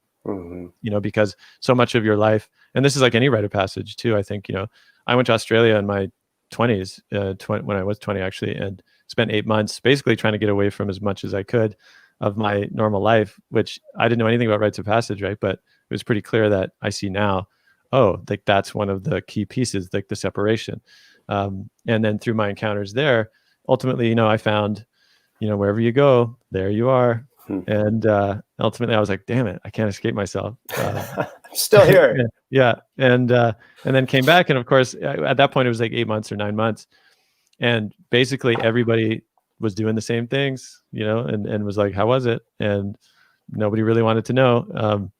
Because so much of your life, and this is like any rite of passage too, I think, I went to Australia in my 20s, when I was 20 actually, and spent 8 months basically trying to get away from as much as I could of my normal life, which I didn't know anything about rites of passage, right? But it was pretty clear that I see now, like that's one of the key pieces, like the separation. And then through my encounters there, ultimately, I found, wherever you go, there you are. And ultimately I was like, damn it, I can't escape myself. I'm still here. Yeah. And then came back. And of course, at that point, it was like 8 months or 9 months. And basically everybody was doing the same things, and was like, how was it? And nobody really wanted to know.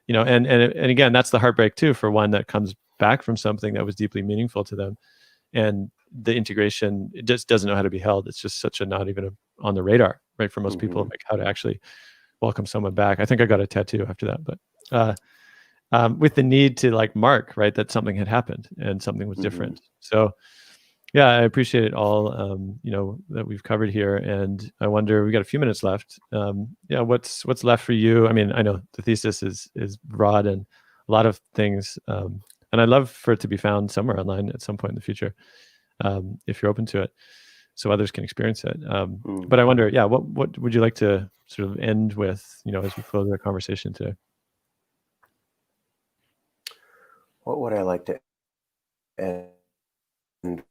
And again, that's the heartbreak too, for one that comes back from something that was deeply meaningful to them. And the integration, it just doesn't know how to be held. It's just such a not even on the radar, right? For most people, like how to actually welcome someone back. I think I got a tattoo after that, but with the need to like mark, right, that something had happened and something was different. So yeah, I appreciate it all, that we've covered here. And I wonder, we got a few minutes left. What's left for you? I mean, I know the thesis is broad and a lot of things, and I'd love for it to be found somewhere online at some point in the future, if you're open to it, so others can experience it. But I wonder, what would you like to sort of end with, as we close our conversation today? What would I like to end?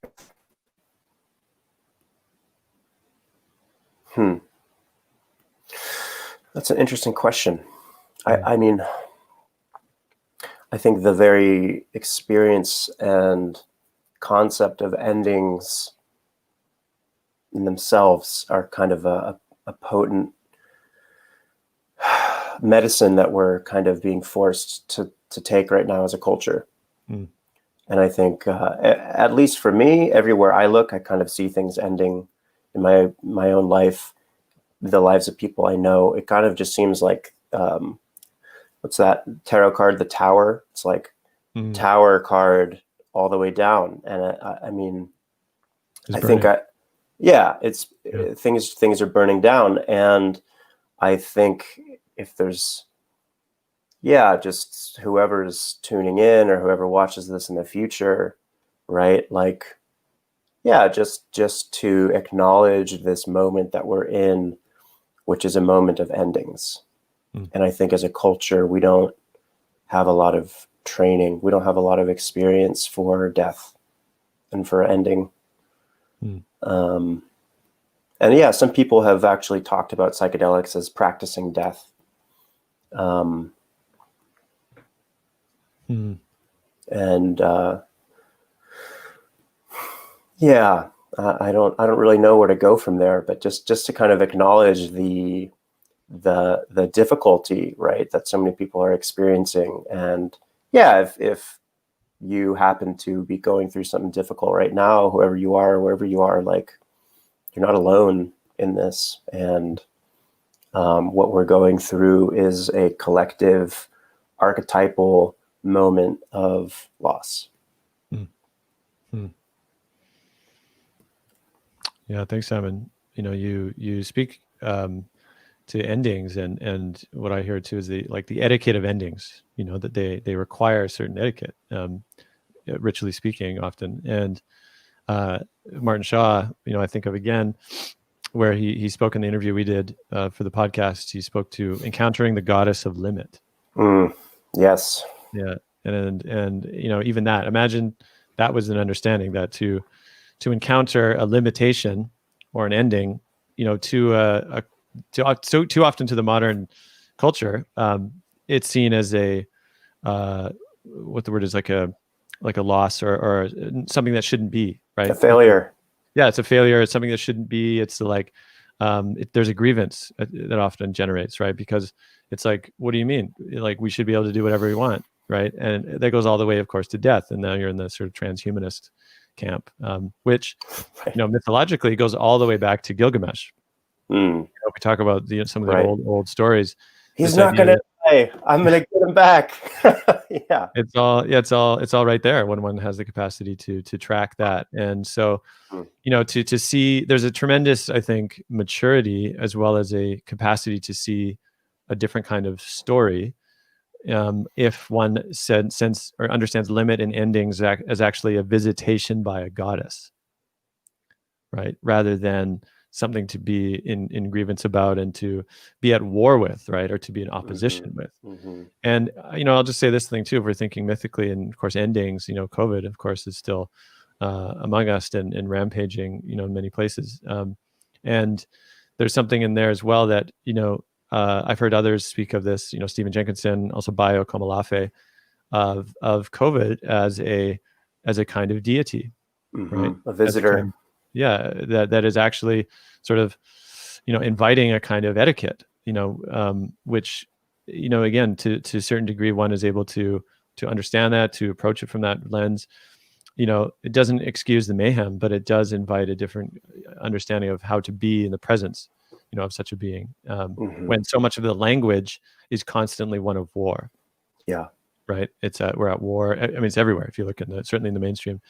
Hmm. That's an interesting question. I mean, I think the very experience and concept of endings in themselves are kind of a potent medicine that we're kind of being forced to take right now as a culture. Mm. And I think, at least for me, everywhere I look, I kind of see things ending in my own life, the lives of people I know. It kind of just seems like, what's that tarot card, the Tower? It's like Tower card all the way down. And I mean, It's I think burning. it's things are burning down, and I think if there's just whoever's tuning in or whoever watches this in the future, right? Like, just to acknowledge this moment that we're in, which is a moment of endings. And I think as a culture, we don't have a lot of training. We don't have a lot of experience for death and for ending. And yeah, some people have actually talked about psychedelics as practicing death. And I don't really know where to go from there, but just to kind of acknowledge the difficulty, right, that so many people are experiencing. And if you happen to be going through something difficult right now, whoever you are, wherever you are, like, you're not alone in this. And what we're going through is a collective archetypal moment of loss. Yeah, thanks, Simon. You know, you speak to endings, and what I hear too is the etiquette of endings. You know, that they require a certain etiquette, ritually speaking, often. And Martin Shaw, you know, I think of again, where he spoke in the interview we did for the podcast. He spoke to encountering the goddess of limit. Yes. Yeah, and you know, even that. Imagine that was an understanding that to encounter a limitation or an ending, you know, too often to the modern culture, it's seen as a what the word is, like a loss, or something that shouldn't be, right? A failure. Yeah, it's a failure. It's something that shouldn't be. It's like there's a grievance that often generates, right? Because it's like, what do you mean? Like, we should be able to do whatever we want, right? And that goes all the way, of course, to death. And now you're in the sort of transhumanist camp, which, you know, mythologically goes all the way back to Gilgamesh. You know, we talk about some of the old stories. He's not going to die. I'm going to get him back. Yeah. It's all right there when one has the capacity to track that. And so, you know, to see, there's a tremendous, I think, maturity as well as a capacity to see a different kind of story, if one sense or understands limit and endings as actually a visitation by a goddess, right, rather than something to be in grievance about and to be at war with, right, or to be in opposition with. And you know, I'll just say this thing too, if we're thinking mythically, and of course endings, you know, COVID, of course, is still among us and rampaging, you know, in many places. And there's something in there as well that, you know, I've heard others speak of this, you know, Stephen Jenkinson, also Bayo Komalafe, of COVID as a kind of deity, right? A visitor. That is actually sort of, you know, inviting a kind of etiquette, you know, which, you know, again, to a certain degree, one is able to understand that, to approach it from that lens. You know, it doesn't excuse the mayhem, but it does invite a different understanding of how to be in the presence, you know, of such a being, when so much of the language is constantly one of war. Yeah. Right. We're at war. I mean, it's everywhere. If you look certainly in the mainstream.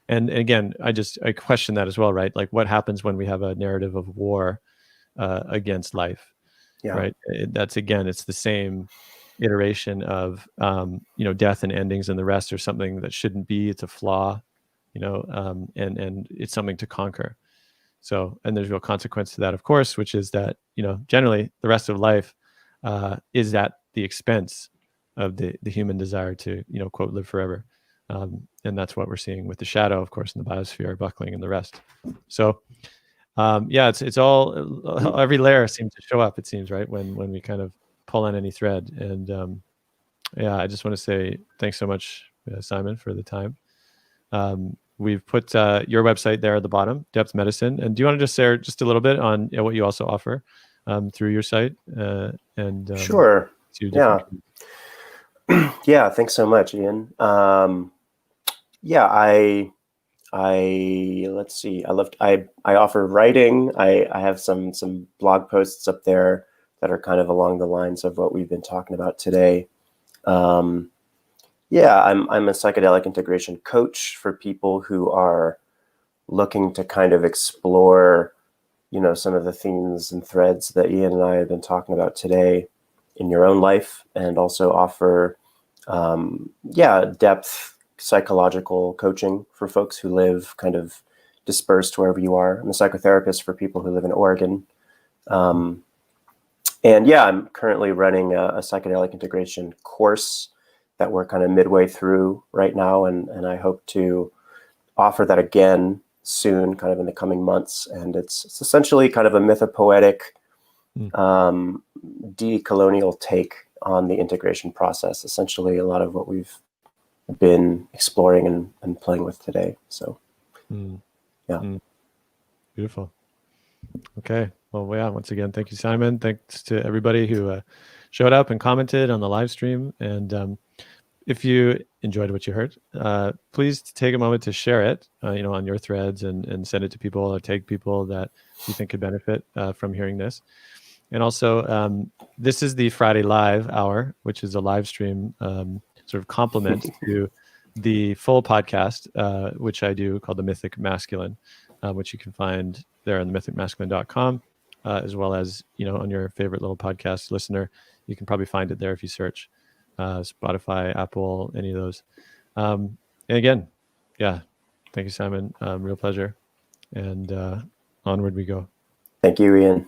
And again, I question that as well, right? Like, what happens when we have a narrative of war against life, right? That's, again, it's the same iteration of, you know, death and endings, and the rest are something that shouldn't be. It's a flaw, you know, and it's something to conquer. So, and there's real consequence to that, of course, which is that, you know, generally the rest of life is at the expense the human desire to, quote, live forever. And that's what we're seeing with the shadow, of course, in the biosphere, buckling and the rest. So yeah, it's all, every layer seems to show up, it seems, right, when we kind of pull on any thread. And yeah, I just want to say thanks so much, Simon, for the time. We've put your website there at the bottom, Depth Medicine. And do you want to just share just a little bit on what you also offer through your site? Sure. Yeah. Yeah. Thanks so much, Ian. Yeah, let's see. I offer writing. I have some blog posts up there that are kind of along the lines of what we've been talking about today. Yeah, I'm a psychedelic integration coach for people who are looking to kind of explore, some of the themes and threads that Ian and I have been talking about today in your own life, and also offer, depth psychological coaching for folks who live kind of dispersed wherever you are. I'm a psychotherapist for people who live in Oregon. And yeah, I'm currently running a psychedelic integration course that we're kind of midway through right now. And I hope to offer that again soon, kind of in the coming months. And it's essentially kind of a mythopoetic, decolonial take on the integration process. Essentially, a lot of what we've been exploring and playing with today. So, yeah. Beautiful. Okay. Well, yeah, once again, thank you, Simon. Thanks to everybody who showed up and commented on the live stream. And if you enjoyed what you heard, please take a moment to share it, on your threads and send it to people, or tag people that you think could benefit from hearing this. And also, this is the Friday Live Hour, which is a live stream sort of complement to the full podcast, which I do, called The Mythic Masculine, which you can find there on themythicmasculine.com, as well as, on your favorite little podcast listener. You can probably find it there if you search Spotify, Apple, any of those. And again, yeah, thank you, Simon. Real pleasure. And onward we go. Thank you, Ian.